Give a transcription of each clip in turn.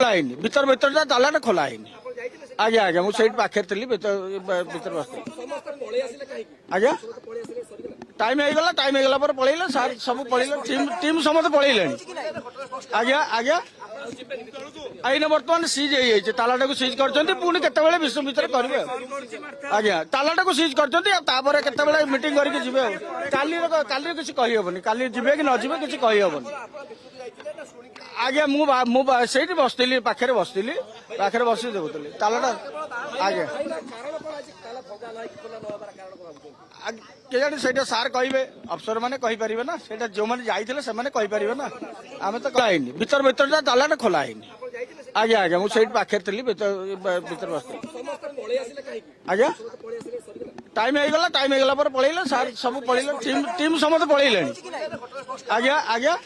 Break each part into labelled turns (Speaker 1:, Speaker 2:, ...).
Speaker 1: खोला है भीतर भीतर तालाटा खोला है आज्ञा आज्ञा मुझे पाखे थी भीतर बस आज्ञा टाइम होगला पलैले सार सब पलैले टीम समस्त पलैले आज्ञा आज्ञा आईना बर्तमान सीज हो तालाटा को सीज कर पुणी केतबेले विश्व भितर करेंगे आज्ञा तालाटा को सीज कर केतबेले मीटिंग करके जी काली किसी कहीहबनी काली जी कि न जी किसी कहीहबनी आज्ञा मुझे बसती पाखे बसती पाखे बस देखुली तालाटा आज्ञा केजाणी से सार कहे अफसर मैंने कहीपर ना से जो मैंने जाइए से कहीपर ना आम तो खोला भीतर भीतर तालाटा खोला है आज्ञा आज्ञा मुझे पाखे थी भीतर बस आज्ञा टाइम होगला पलैले सार सब पलैले टीम समस्त पलैले आज्ञा आज्ञा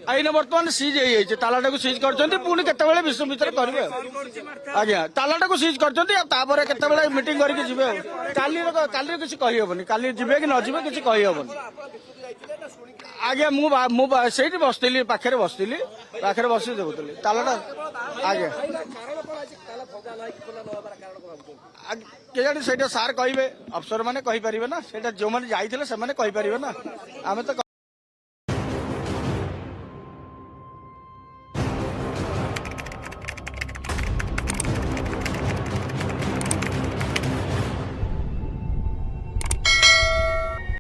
Speaker 1: आईना बर्तमान सीज हो तालाटा को सीज कर पुणी केतबेले विश्व भितर करेंगे आज्ञा तालाटा को सीज कर केतबेले मीटिंग करके जी काली किसी कहीहबनी काली जी कि न जी किसी कहीहबनी आज्ञा मुझे बसती पाखे बसती पाखे बस देखुली तालाटा आज्ञा केजाणी से सार कहे अफसर मैंने कहीपर ना से जो मैंने जाइए से कहीपर ना आम तो